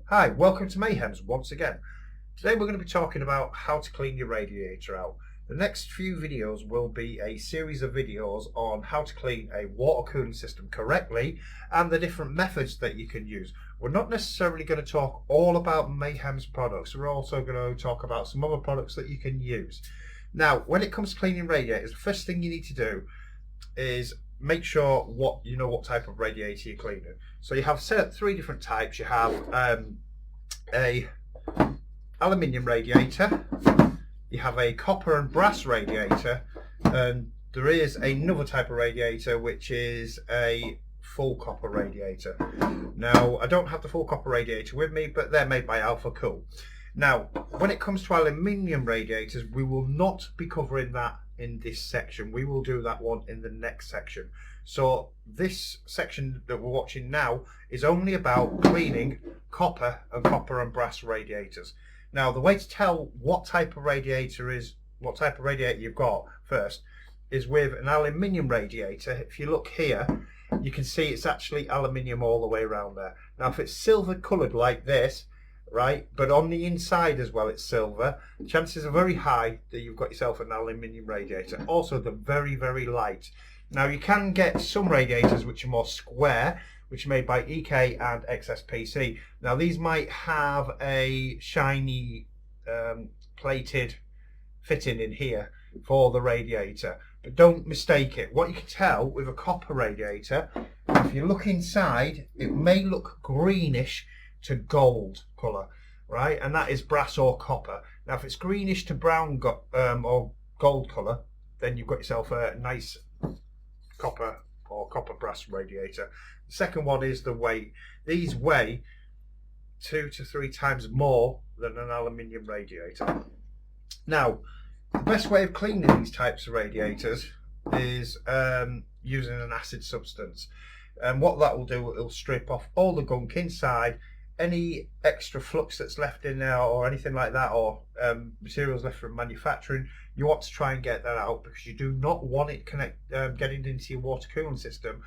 Hi, welcome to Mayhems once again. Today we're going to be talking about how to clean your radiator out. The next few videos will be a series of videos on how to clean a water cooling system correctly and the different methods that you can use. We're not necessarily going to talk all about Mayhem's products. We're also going to talk about some other products that you can use. Now, when it comes to cleaning radiators, the first thing you need to do is make sure you know what type of radiator you're cleaning. So you have set up three different types. You have a aluminium radiator, you have a copper and brass radiator, and there is another type of radiator which is a full copper radiator. Now, I don't have the full copper radiator with me, but they're made by Alpha Cool. Now, when it comes to aluminium radiators, we will not be covering that in this section. We will do that one in the next section. So this section that we're watching now is only about cleaning copper and brass radiators. Now, the way to tell what type of radiator you've got first is with an aluminium radiator. If you look here, you can see it's actually aluminium all the way around there. Now, if it's silver coloured like this, right, but on the inside as well it's silver, chances are very high that you've got yourself an aluminium radiator. Also, they're very, very light. Now, you can get some radiators which are more square, which are made by EK and XSPC. Now, these might have a shiny plated fitting in here for the radiator, but don't mistake it. What you can tell with a copper radiator, if you look inside, it may look greenish to gold colour, right? And that is brass or copper. Now, if it's greenish to brown or gold colour, then you've got yourself a nice copper or copper brass radiator. The second one is the weight. These weigh 2 to 3 times more than an aluminium radiator. Now, the best way of cleaning these types of radiators is using an acid substance. And what that will do, it'll strip off all the gunk inside, any extra flux that's left in there or anything like that, or materials left from manufacturing. You want to try and get that out, because you do not want it getting into your water cooling system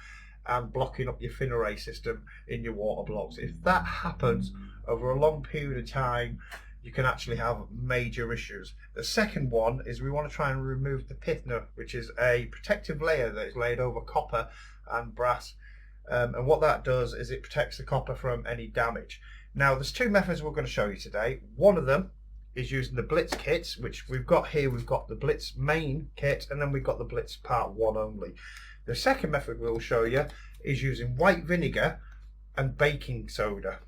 and blocking up your fin array system in your water blocks. If that happens over a long period of time, you can actually have major issues. The second one is we want to try and remove the pitner, which is a protective layer that is laid over copper and brass. And what that does is it protects the copper from any damage. Now, there's two methods we're going to show you today. One of them is using the Blitz kits, which we've got here. We've got the Blitz main kit, and then we've got the Blitz part 1 only. The second method we'll show you is using white vinegar and baking soda.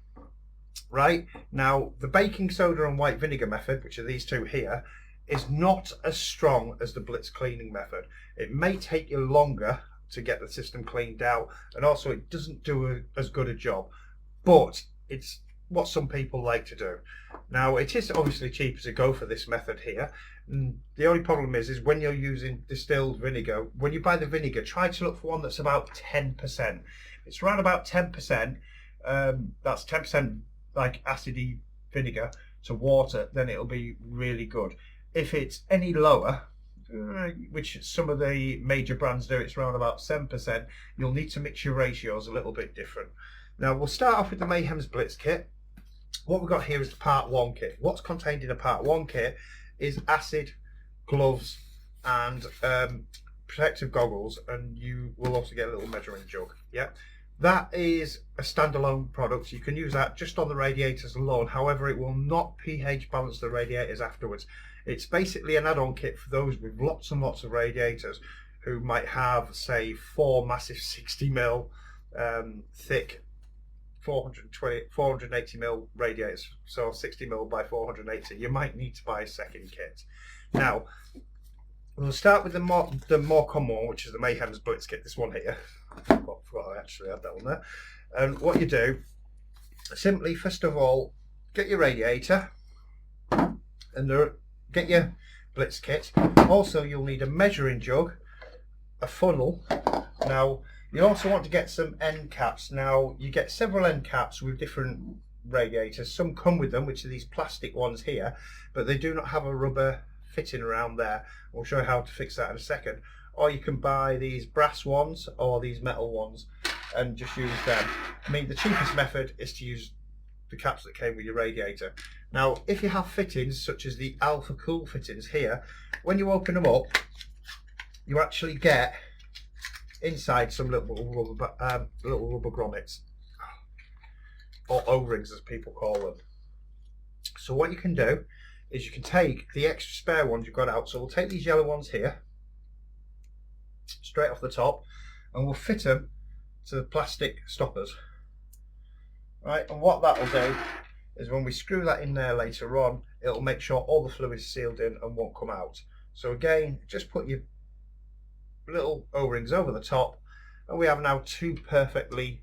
Right, now, the baking soda and white vinegar method, which are these two here, is not as strong as the Blitz cleaning method. It may take you longer to get the system cleaned out, and also it doesn't do as good a job, but it's what some people like to do. Now, it is obviously cheaper to go for this method here. And the only problem is when you're using distilled vinegar, when you buy the vinegar, try to look for one that's about 10%. It's around about 10%, that's 10% like acidy vinegar to water, then it'll be really good. If it's any lower, which some of the major brands do, it's around about 7%, you'll need to mix your ratios a little bit different. Now, we'll start off with the Mayhem's Blitz kit. What we've got here is the part 1 kit. What's contained in a part 1 kit is acid, gloves, and protective goggles, and you will also get a little measuring jug. Yeah, that is a standalone product. You can use that just on the radiators alone. However, it will not pH balance the radiators afterwards. It's basically an add-on kit for those with lots and lots of radiators who might have, say, 4 massive 60mm thick 480mm radiators, so 60mm by 480. You might need to buy a second kit. Now, we'll start with the more common one, which is the Mayhem's Blitz kit. This one here. I forgot I actually had that one there. And what you do, simply, first of all, get your radiator and get your Blitz kit. Also, you'll need a measuring jug, a funnel. Now, you also want to get some end caps. Now, you get several end caps with different radiators. Some come with them, which are these plastic ones here, but they do not have a rubber fitting around there. We'll show you how to fix that in a second. Or you can buy these brass ones or these metal ones and just use them. I mean, the cheapest method is to use the caps that came with your radiator. Now, if you have fittings such as the Alpha Cool fittings here, when you open them up, you actually get inside some little rubber grommets, or O-rings as people call them. So what you can do is you can take the extra spare ones you've got out. So we'll take these yellow ones here, straight off the top, and we'll fit them to the plastic stoppers. Right, and what that will do is when we screw that in there later on, it'll make sure all the fluid is sealed in and won't come out. So again, just put your little O-rings over the top, and we have now two perfectly,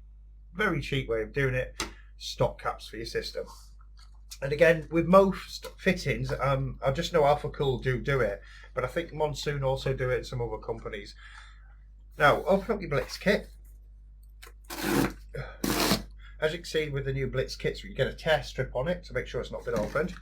very cheap way of doing it, stock caps for your system. And again, with most fittings, I just know Alpha Cool do it, but I think Monsoon also do it in some other companies. Now, open up your Blitz kit. As you can see with the new Blitz kits, you get a tear strip on it to make sure it's not been opened.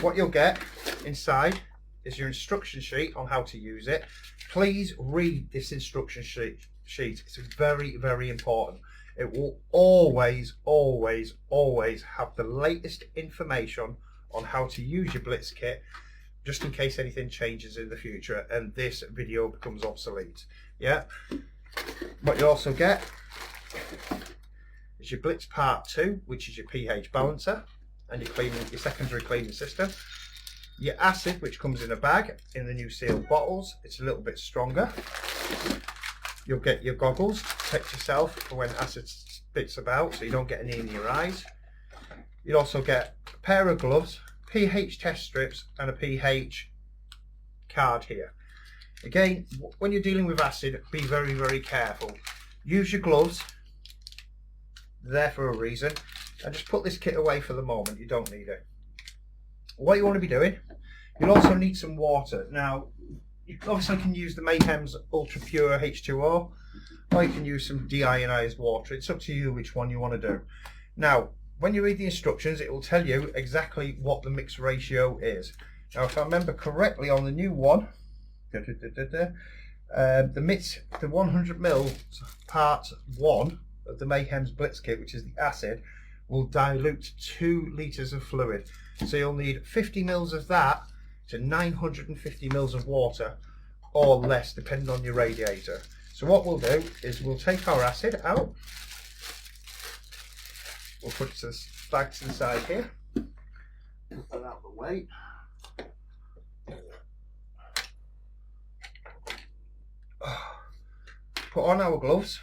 What you'll get inside is your instruction sheet on how to use it. Please read this instruction sheet. It's very, very important. It will always, always, always have the latest information on how to use your Blitz kit, just in case anything changes in the future and this video becomes obsolete. Yeah. What you also get is your Blitz Part 2, which is your pH balancer and your secondary cleaning system. Your acid, which comes in a bag in the new sealed bottles. It's a little bit stronger. You'll get your goggles to protect yourself for when acid spits about, so you don't get any in your eyes. You'll also get a pair of gloves, pH test strips, and a pH card here. Again, when you're dealing with acid, be very, very careful. Use your gloves. They're there for a reason, and just put this kit away for the moment. You don't need it. What you want to be doing, you'll also need some water. Now, you obviously can use the Mayhem's ultra pure H2O, or you can use some deionized water. It's up to you which one you want to do. Now, when you read the instructions, it will tell you exactly what the mix ratio is. Now, if I remember correctly, on the new one, the 100ml part 1 of the Mayhem's Blitz kit, which is the acid, will dilute 2 litres of fluid. So you'll need 50 mils of that to 950 mils of water, or less, depending on your radiator. So what we'll do is we'll take our acid out. We'll put it to the bag to the side here. Put that out of the way. Put on our gloves.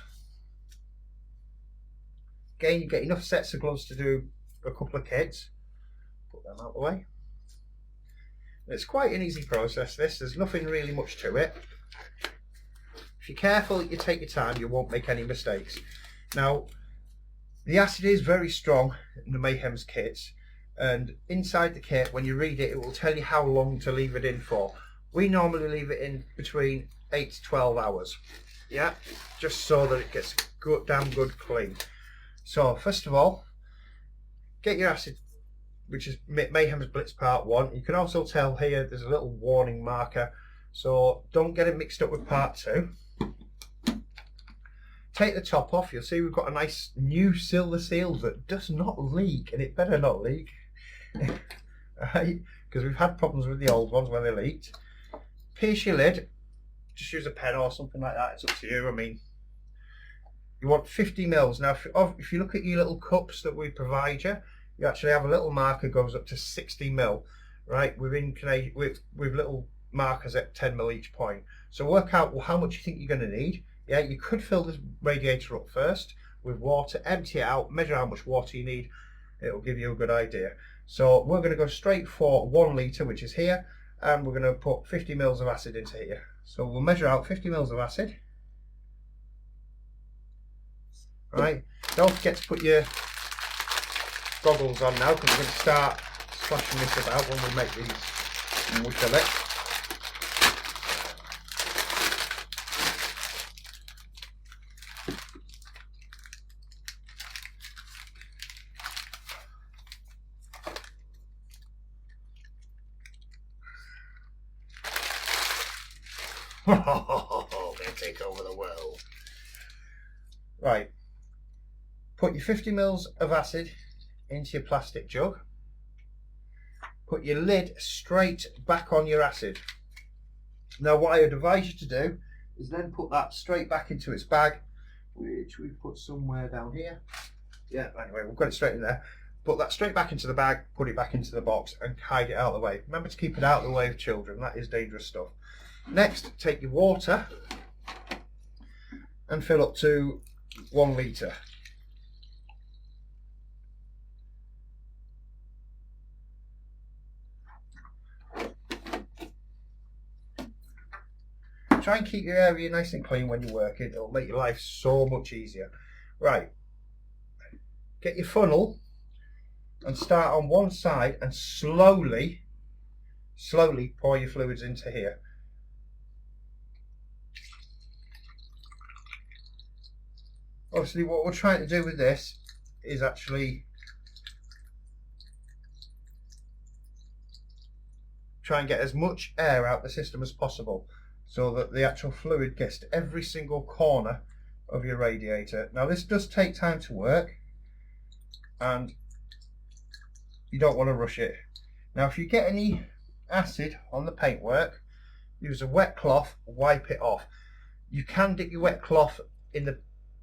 Again, you get enough sets of gloves to do a couple of kits. Put them out of the way. It's quite an easy process, this. There's nothing really much to it. If you're careful, you take your time, you won't make any mistakes. Now, the acid is very strong in the Mayhem's kits, and inside the kit, when you read it, it will tell you how long to leave it in for. We normally leave it in between 8 to 12 hours. Yeah, just so that it gets good, damn good clean. So first of all, get your acid, which is Mayhem's Blitz Part 1. You can also tell here there's a little warning marker, so don't get it mixed up with Part 2. Take the top off. You'll see we've got a nice new silver seal that does not leak, and it better not leak. Right? Because we've had problems with the old ones when they leaked. Pierce your lid. Just use a pen or something like that. It's up to you. I mean, you want 50 mils. Now, if you look at your little cups that we provide you, you actually have a little marker goes up to 60 mil, right? With little markers at 10 mil each point. So work out how much you think you're going to need. Yeah, you could fill this radiator up first with water, empty it out, measure how much water you need. It'll give you a good idea. So we're going to go straight for 1 litre, which is here, and we're going to put 50 mils of acid into here. So we'll measure out 50 mils of acid. Right, don't forget to put your goggles on now, because we're going to start splashing this about when we make these and we fill it. Oh, they'll take over the world. Right, put your 50 mils of acid into your plastic jug. Put your lid straight back on your acid. Now what I would advise you to do is then put that straight back into its bag, which we've put somewhere down here. Yeah, anyway, we've got it straight in there. Put that straight back into the bag, put it back into the box and hide it out of the way. Remember to keep it out of the way of children, that is dangerous stuff. Next, take your water and fill up to 1 litre. Try and keep your area nice and clean when you're working. It'll make your life so much easier. Right, get your funnel and start on one side and slowly pour your fluids into here. Obviously what we're trying to do with this is actually try and get as much air out the system as possible, so that the actual fluid gets to every single corner of your radiator. Now this does take time to work and you don't want to rush it. Now if you get any acid on the paintwork, use a wet cloth, wipe it off. You can dip your wet cloth in the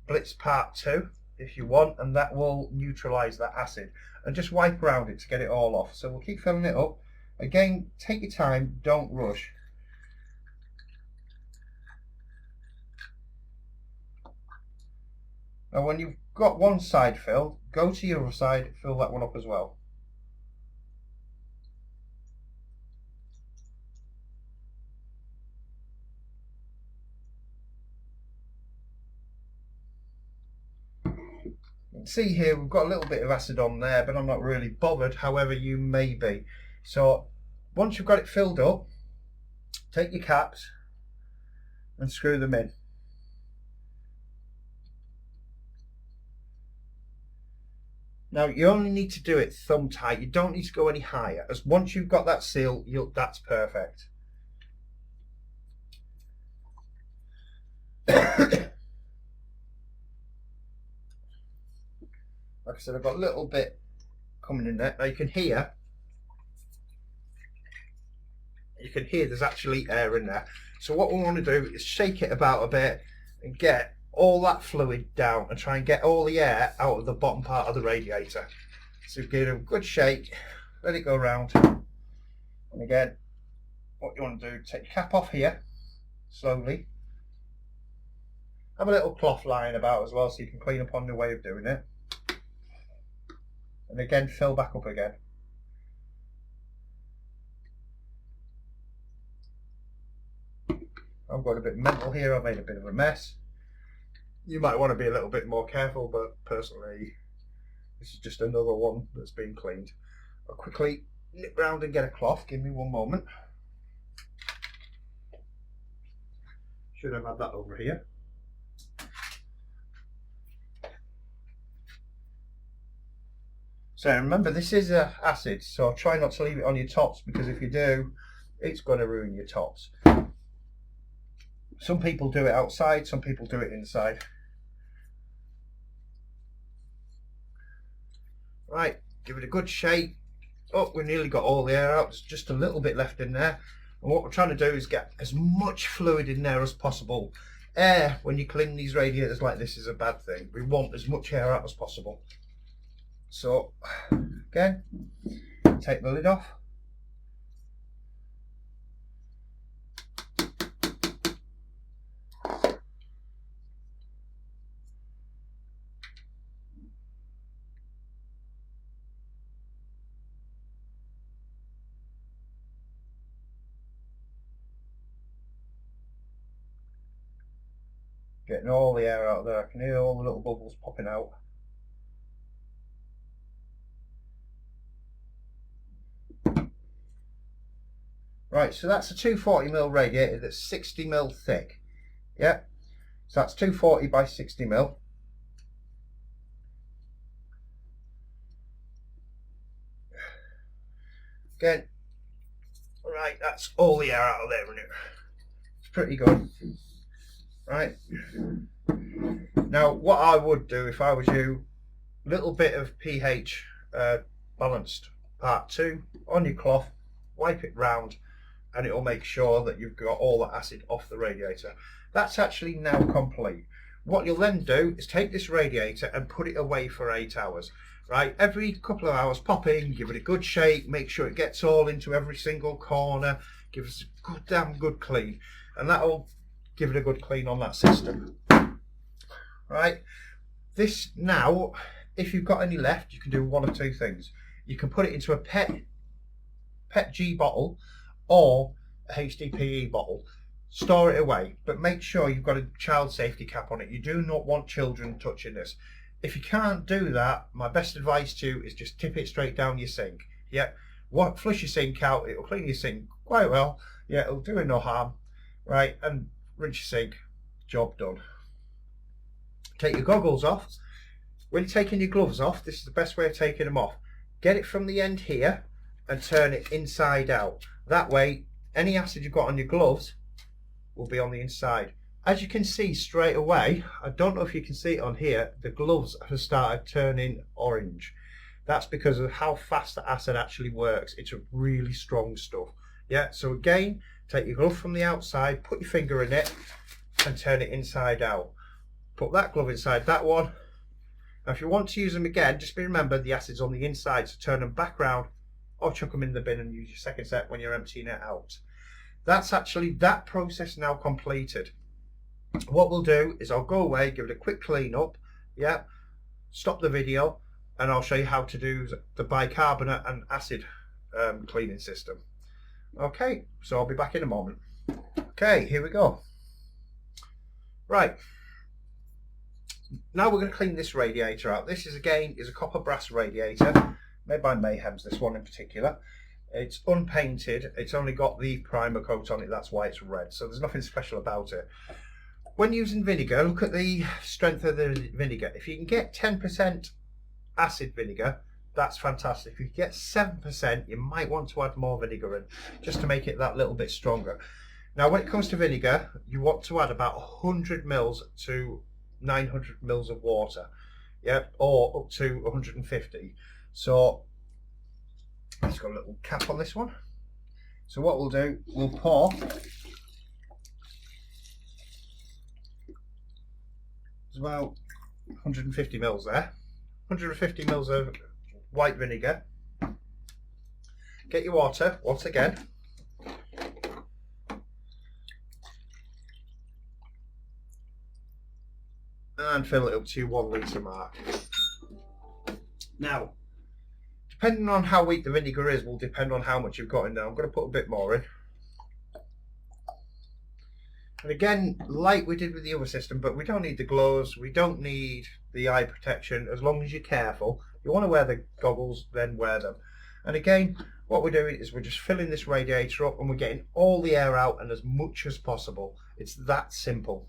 Blitz part 2 if you want, and that will neutralise that acid, and just wipe around it to get it all off. So we'll keep filling it up. Again, take your time, don't rush. Now when you've got one side filled, go to your other side, fill that one up as well. See here, we've got a little bit of acid on there, but I'm not really bothered, however you may be. So once you've got it filled up, take your caps and screw them in. Now you only need to do it thumb tight, you don't need to go any higher, as once you've got that seal, that's perfect. Like I said, I've got a little bit coming in there. Now you can hear there's actually air in there. So what we want to do is shake it about a bit and get all that fluid down and try and get all the air out of the bottom part of the radiator. So give it a good shake, let it go around. And again, what you want to do, take your cap off here, slowly. Have a little cloth lying about as well so you can clean up on the way of doing it. And again, fill back up again. I've got a bit mental here, I've made a bit of a mess. You might want to be a little bit more careful, but personally, this is just another one that's been cleaned. I'll quickly nip round and get a cloth, give me one moment. Should have had that over here. So remember, this is acid, so try not to leave it on your tops, because if you do, it's going to ruin your tops. Some people do it outside, some people do it inside. Right, give it a good shake. Oh, we nearly got all the air out, there's just a little bit left in there. And what we're trying to do is get as much fluid in there as possible. Air, when you clean these radiators like this, is a bad thing. We want as much air out as possible. So again, take the lid off. Getting all the air out there. I can hear all the little bubbles popping out. Right, so that's a 240mm radiator that's 60mm thick. Yeah, so that's 240 by 60mm. Again, right, that's all the air out of there, isn't it? It's pretty good. Right, now what I would do if I was you, little bit of pH balanced. Part 2 on your cloth, wipe it round, and it will make sure that you've got all the acid off the radiator. That's actually now complete. What you'll then do is take this radiator and put it away for 8 hours. Right, every couple of hours pop in, give it a good shake, make sure it gets all into every single corner, give us a good damn good clean, and that'll give it a good clean on that system. Right, this now, if you've got any left, you can do one of two things. You can put it into a PET G bottle or a HDPE bottle, store it away, but make sure you've got a child safety cap on it. You do not want children touching this. If you can't do that, my best advice to you is just tip it straight down your sink. Yeah, flush your sink out, it'll clean your sink quite well. Yeah, it'll do it no harm. Right, and rinse your sink, job done. Take your goggles off. When you're taking your gloves off, this is the best way of taking them off. Get it from the end here and turn it inside out. That way, any acid you've got on your gloves will be on the inside. As you can see straight away, I don't know if you can see it on here, the gloves have started turning orange. That's because of how fast the acid actually works. It's a really strong stuff. Yeah, so again, take your glove from the outside, put your finger in it and turn it inside out. Put that glove inside that one. Now if you want to use them again, just remember the acid's on the inside, so turn them back round or chuck them in the bin and use your second set when you're emptying it out. That's actually that process now completed. What we'll do is I'll go away, give it a quick clean up, yeah, stop the video, and I'll show you how to do the bicarbonate and acid cleaning system. Okay, so I'll be back in a moment. Okay, here we go. Right, now we're going to clean this radiator out. This is again a copper brass radiator made by Mayhems, this one in particular. It's unpainted, it's only got the primer coat on it, that's why it's red, so there's nothing special about it. When using vinegar, look at the strength of the vinegar. If you can get 10% acid vinegar, that's fantastic. If you get 7%, you might want to add more vinegar in, just to make it that little bit stronger. Now when it comes to vinegar, you want to add about 100 mils to 900 mils of water, yeah, or up to 150. So let's got a little cap on this one. So what we'll do, we'll pour about 150 mils there, 150 mils of white vinegar. Get your water once again, and fill it up to your 1 litre mark. Now, depending on how weak the vinegar is will depend on how much you've got in there. I'm going to put a bit more in. And again, like we did with the other system, but we don't need the gloves, we don't need the eye protection, as long as you're careful. You want to wear the goggles, then wear them. And again, what we're doing is we're just filling this radiator up and we're getting all the air out and as much as possible. It's that simple.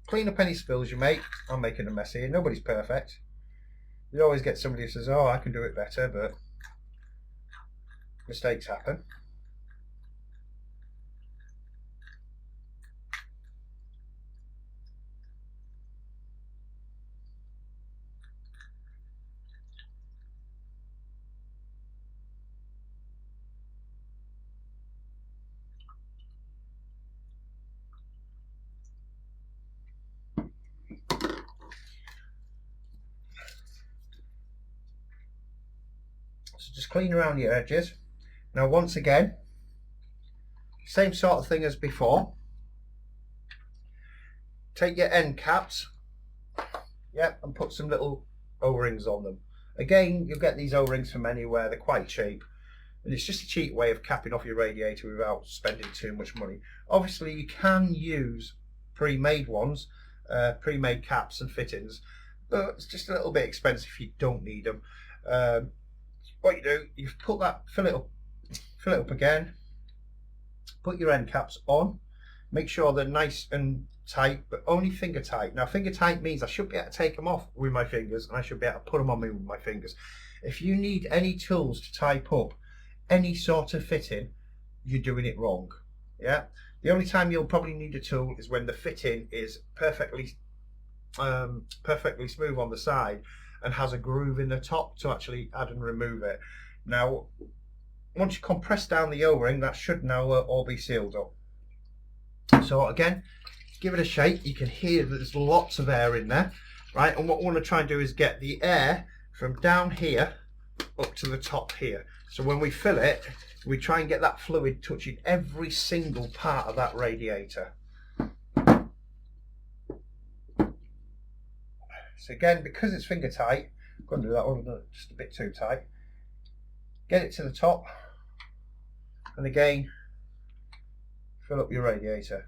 Clean up any spills you make. I'm making a mess here, nobody's perfect. You always get somebody who says, oh, I can do it better, but mistakes happen. So just clean around your edges. Now once again, same sort of thing as before. Take your end caps, yep, and put some little O-rings on them. Again, you'll get these O-rings from anywhere, they're quite cheap. And it's just a cheap way of capping off your radiator without spending too much money. Obviously you can use pre-made ones, pre-made caps and fittings, but it's just a little bit expensive if you don't need them. What you do, you put that, fill it up again, put your end caps on, make sure they're nice and tight, but only finger tight. Now finger tight means I should be able to take them off with my fingers and I should be able to put them on me with my fingers. If you need any tools to type up any sort of fitting, you're doing it wrong. Yeah, The only time you'll probably need a tool is when the fitting is perfectly smooth on the side and has a groove in the top to actually add and remove it. Now, once you compress down the O-ring, that should now all be sealed up. So again, give it a shake. You can hear that there's lots of air in there, right? And what we want to try and do is get the air from down here up to the top here. So when we fill it, we try and get that fluid touching every single part of that radiator. So again, because it's finger tight, I'm going to do that one just a bit too tight. Get it to the top, and again, fill up your radiator.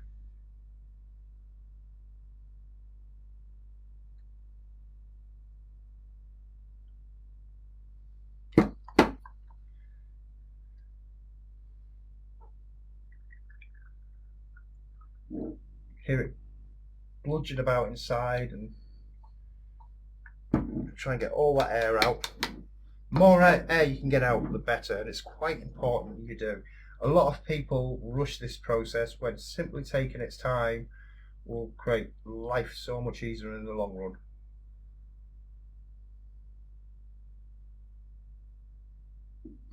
Hear it bludgeon about inside, and try and get all that air out. The more air you can get out, the better, and it's quite important you do. A lot of people rush this process when simply taking its time will create life so much easier in the long run.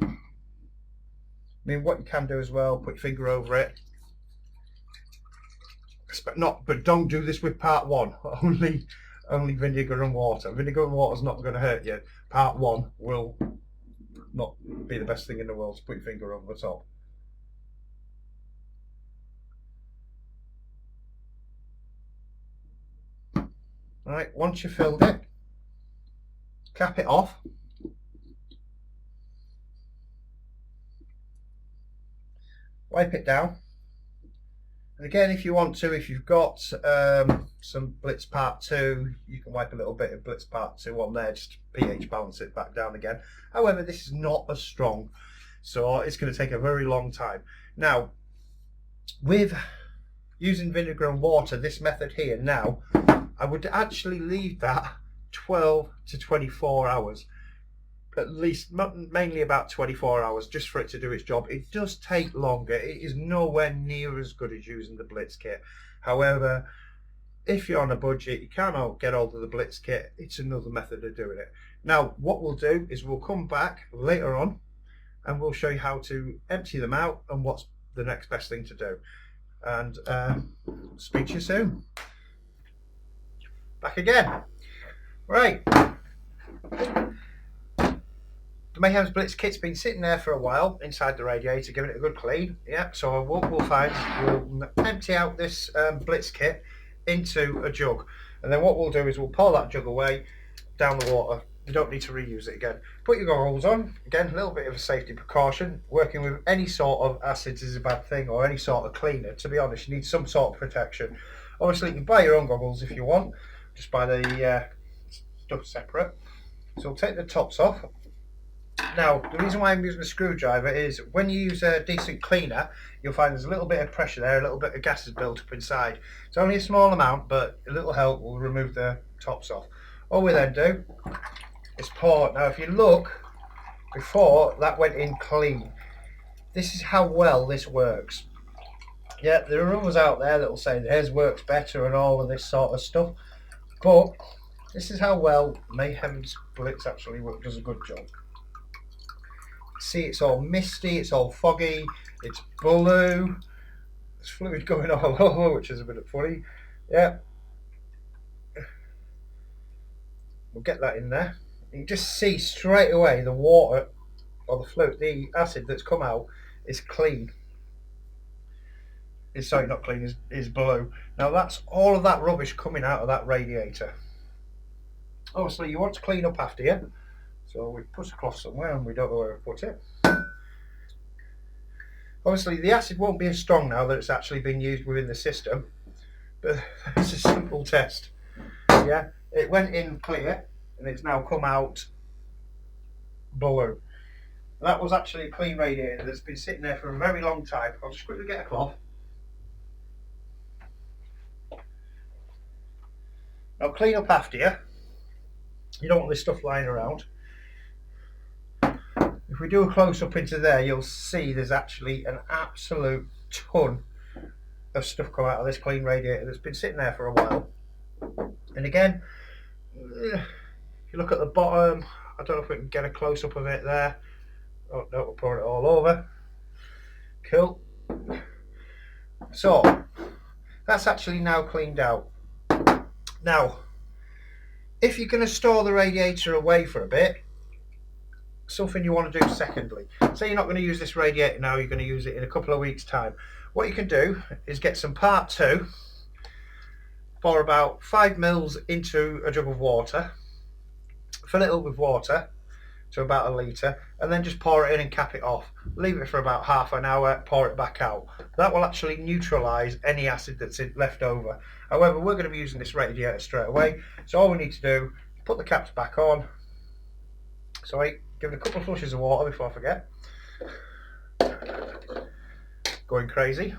I mean, what you can do as well, put your finger over it. But don't do this with part one. Only vinegar and water. Vinegar and water is not going to hurt you. Part one will not be the best thing in the world to put your finger over the top. Right, once you've filled it, cap it off. Wipe it down. And again, if you want to, if you've got some Blitz Part 2, you can wipe a little bit of Blitz Part 2 on there, just pH balance it back down again. However, this is not as strong, so it's going to take a very long time. Now, with using vinegar and water, this method here, now, I would actually leave that 12 to 24 hours. At least, mainly about 24 hours, just for it to do its job. It does take longer. It is nowhere near as good as using the Blitz kit. However, if you're on a budget, you cannot get hold of the Blitz kit, it's another method of doing it. Now, what we'll do is we'll come back later on and we'll show you how to empty them out and what's the next best thing to do. And speak to you soon. Back again. Right. The Mayhem's Blitz kit's been sitting there for a while inside the radiator, giving it a good clean. Yeah, so what we'll find, we'll empty out this Blitz kit into a jug, and then what we'll do is we'll pour that jug away down the water. You don't need to reuse it again. Put your goggles on. Again, a little bit of a safety precaution. Working with any sort of acids is a bad thing, or any sort of cleaner. To be honest, you need some sort of protection. Obviously, you can buy your own goggles if you want. Just buy the stuff separate. So we'll take the tops off. Now, the reason why I'm using a screwdriver is when you use a decent cleaner, you'll find there's a little bit of pressure there, a little bit of gas is built up inside. It's only a small amount, but a little help will remove the tops off. All we then do is pour. Now, if you look, before that went in clean. This is how well this works. Yeah, there are others out there that will say theirs works better and all of this sort of stuff, but this is how well Mayhem's Blitz actually does a good job. See, it's all misty, it's all foggy, it's blue, there's fluid going all over, which is a bit funny. Yeah, we'll get that in there. You just see straight away the water or the fluid, the acid that's come out is clean. It's sorry, not clean, is blue. Now that's all of that rubbish coming out of that radiator. Obviously, you want to clean up after you. So we put a cloth somewhere and we don't know where to put it. Obviously the acid won't be as strong now that it's actually been used within the system, but it's a simple test. Yeah, it went in clear and it's now come out blue. That was actually a clean radiator that's been sitting there for a very long time. I'll just quickly get a cloth. Now clean up after you. You don't want this stuff lying around. If we do a close up into there, you'll see there's actually an absolute ton of stuff come out of this clean radiator that's been sitting there for a while. And again, if you look at the bottom, I don't know if we can get a close up of it there. Oh no, we'll pour it all over. Cool. So that's actually now cleaned out. Now, if you're going to store the radiator away for a bit, something you want to do secondly. Say you're not going to use this radiator now, you're going to use it in a couple of weeks' time. What you can do is get some part 2, pour about 5 mils into a jug of water, fill it up with water to about 1 litre, and then just pour it in and cap it off. Leave it for about half an hour, pour it back out. That will actually neutralise any acid that's left over. However, we're going to be using this radiator straight away, so all we need to do is put the caps back on. Sorry, give it a couple of flushes of water before I forget. Going crazy.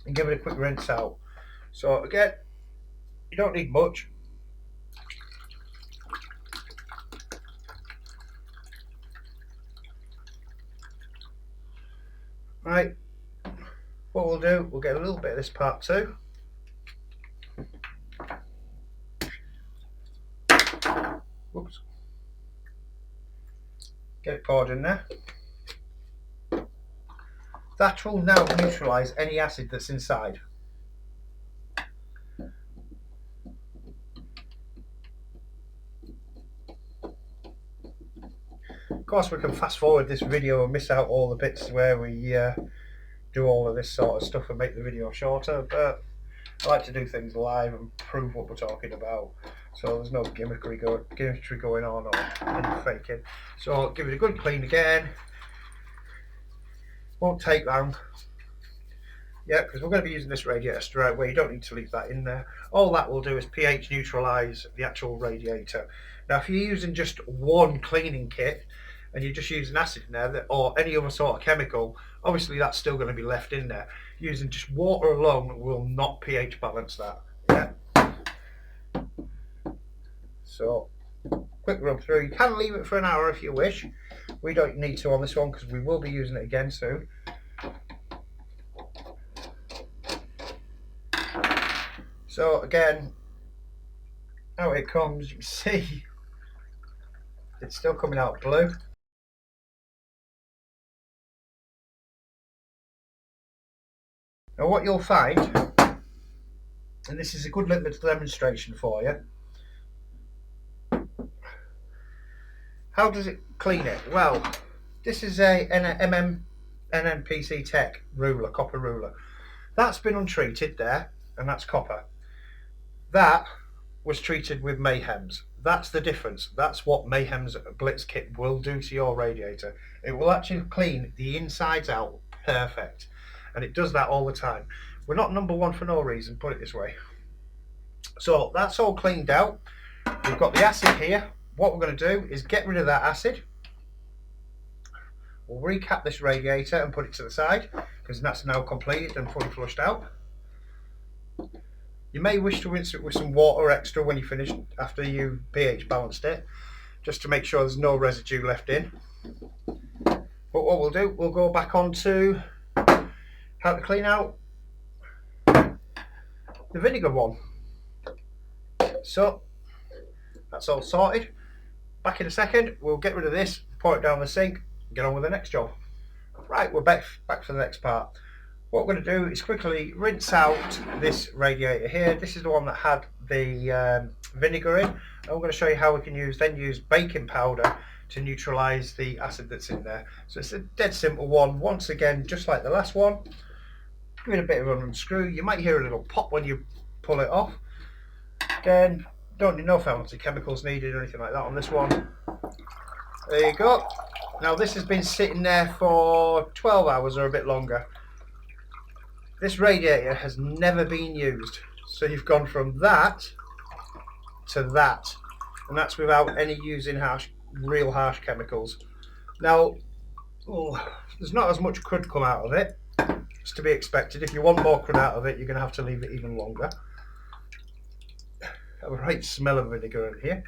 And give it a quick rinse out. So again, you don't need much. Right, what we'll do, we'll get a little bit of this part 2. Whoops. Get it poured in there. That will now neutralise any acid that's inside. Of course, we can fast forward this video and miss out all the bits where we do all of this sort of stuff and make the video shorter, but I like to do things live and prove what we're talking about, so there's no gimmickry going on or any faking. So give it a good clean again. Won't take long. Yeah, because we're going to be using this radiator straight away. You don't need to leave that in there. All that will do is pH neutralise the actual radiator. Now, if you're using just one cleaning kit and you're just using acid in there or any other sort of chemical, obviously that's still going to be left in there. Using just water alone will not pH balance that. Yeah. So, quick rub through. You can leave it for an hour if you wish. We don't need to on this one because we will be using it again soon. So again, out it comes. You can see it's still coming out blue. Now what you'll find, and this is a good little demonstration for you, how does it clean it? Well, this is a NMPC Tech ruler, copper ruler. That's been untreated there, and that's copper. That was treated with Mayhems. That's the difference. That's what Mayhem's Blitz kit will do to your radiator. It will actually clean the insides out perfect, and it does that all the time. We're not number one for no reason, put it this way. So that's all cleaned out. We've got the acid here. What we're going to do is get rid of that acid. We'll recap this radiator and put it to the side because that's now completed and fully flushed out. You may wish to rinse it with some water extra when you finish after you pH balanced it, just to make sure there's no residue left in. But what we'll do, we'll go back on to how to clean out the vinegar one. So that's all sorted. Back in a second, we'll get rid of this, pour it down the sink, and get on with the next job. Right, we're back for the next part. What we're going to do is quickly rinse out this radiator here. This is the one that had the vinegar in. And we're going to show you how we can use baking powder to neutralise the acid that's in there. So it's a dead simple one. Once again, just like the last one, give it a bit of an unscrew. You might hear a little pop when you pull it off. Again, don't need no fancy chemicals needed or anything like that on this one. There you go. Now this has been sitting there for 12 hours or a bit longer. This radiator has never been used, so you've gone from that to that, and that's without any using real harsh chemicals. Now, there's not as much crud come out of it. It's to be expected. If you want more crud out of it, you're going to have to leave it even longer. Have a right smell of vinegar in here.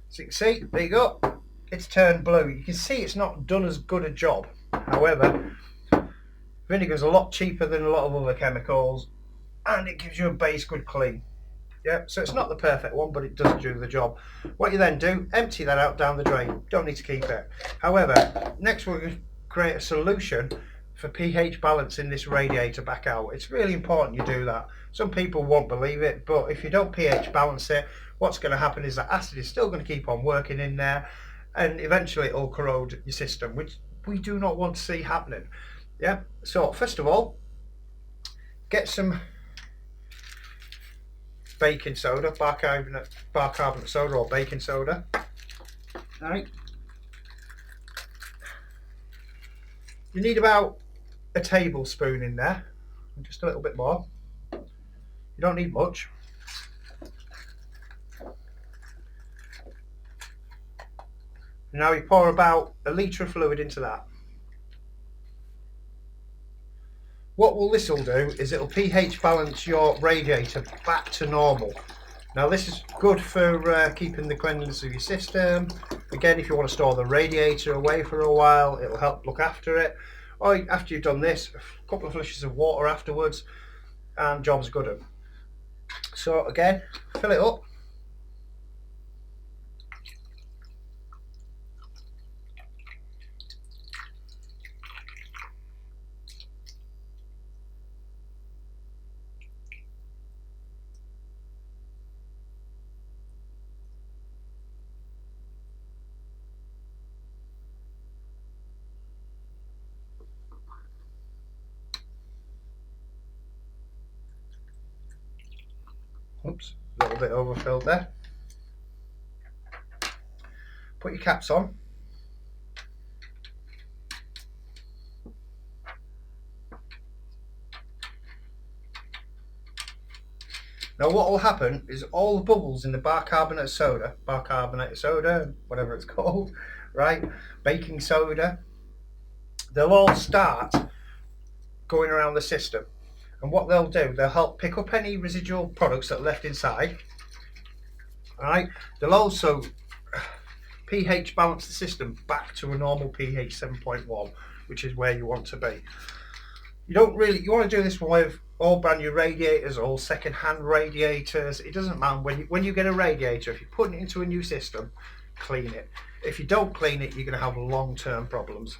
So you can see, there you go. it's turned blue. You can see it's not done as good a job. However, vinegar's a lot cheaper than a lot of other chemicals, and it gives you a base good clean. Yeah, so it's not the perfect one, but it does do the job. What you then do, empty that out down the drain. Don't need to keep it. However, next we're going to create a solution for pH balancing this radiator back out. It's really important you do that. Some people won't believe it, but if you don't pH balance it, what's going to happen is that acid is still going to keep on working in there, and eventually it'll corrode your system, which we do not want to see happening. Yeah, so first of all, get some baking soda, bicarbonate soda or baking soda. All right. You need about a tablespoon in there, just a little bit more. You don't need much. Now you pour about a litre of fluid into that. What this will do is it'll pH balance your radiator back to normal. Now this is good for keeping the cleanliness of your system. Again, if you want to store the radiator away for a while, it'll help look after it. Or after you've done this, a couple of flushes of water afterwards, and job's good. So again, fill it up. Oops, a little bit overfilled there. Put your caps on. Now what will happen is all the bubbles in the bicarbonate soda, whatever it's called, right, baking soda, they'll all start going around the system. And what they'll do, they'll help pick up any residual products that are left inside. Alright, they'll also pH balance the system back to a normal pH 7.1, which is where you want to be. You want to do this with all brand new radiators, all second-hand radiators. It doesn't matter. When you get a radiator, if you're putting it into a new system, clean it. If you don't clean it, you're going to have long-term problems.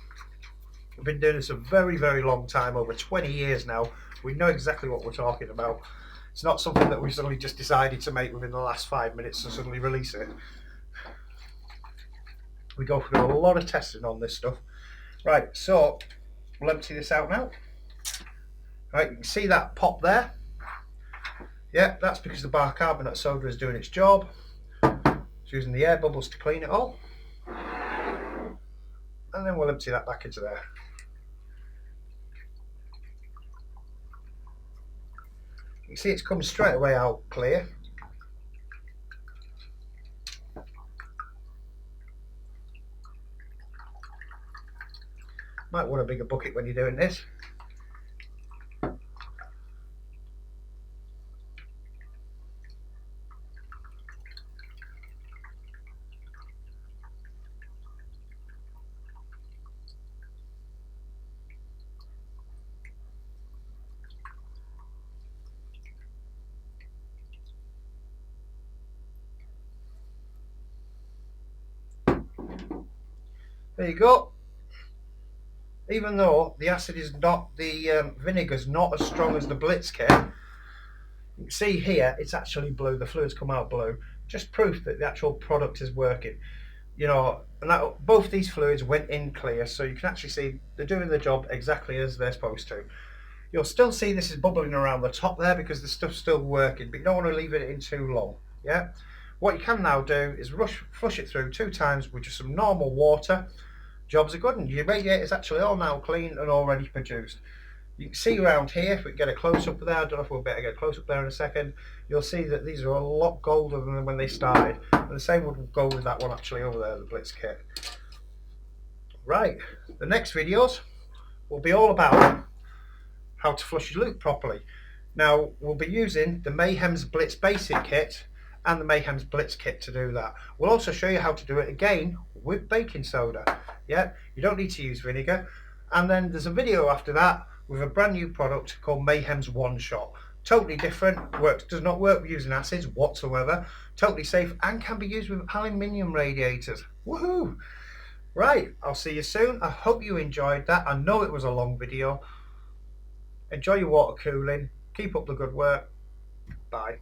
We've been doing this a very, very long time, over 20 years now. We know exactly what we're talking about. It's not something that we suddenly just decided to make within the last 5 minutes and suddenly release it. We go through a lot of testing on this stuff. Right, so we'll empty this out now. Right, you can see that pop there. Yeah, that's because the bicarbonate soda is doing its job. It's using the air bubbles to clean it all. And then we'll empty that back into there. You can see it's come straight away out clear. Might want a bigger bucket when you're doing this. There you go. Even though the acid is not, the vinegar's not as strong as the Blitz kit, you can see here it's actually blue. The fluids come out blue. Just proof that the actual product is working. You know, and that, both these fluids went in clear, so you can actually see they're doing the job exactly as they're supposed to. You'll still see this is bubbling around the top there because the stuff's still working, but you don't want to leave it in too long. Yeah. What you can now do is flush it through 2 times with just some normal water. Jobs are good, and your radiator is actually all now clean and already produced. You can see around here, if we can get a close up there, I don't know if we'll better get a close up there in a second, you'll see that these are a lot golder than when they started. And the same would go with that one actually over there, the Blitz kit. Right, the next videos will be all about how to flush your loop properly. Now, we'll be using the Mayhem's Blitz Basic Kit and the Mayhem's Blitz Kit to do that. We'll also show you how to do it again with baking soda. Yeah, you don't need to use vinegar. And then there's a video after that with a brand new product called Mayhem's One Shot. Totally different, does not work with using acids whatsoever, totally safe, and can be used with aluminium radiators. Woohoo! Right, I'll see you soon. I hope you enjoyed that. I know it was a long video. Enjoy your water cooling. Keep up the good work. Bye.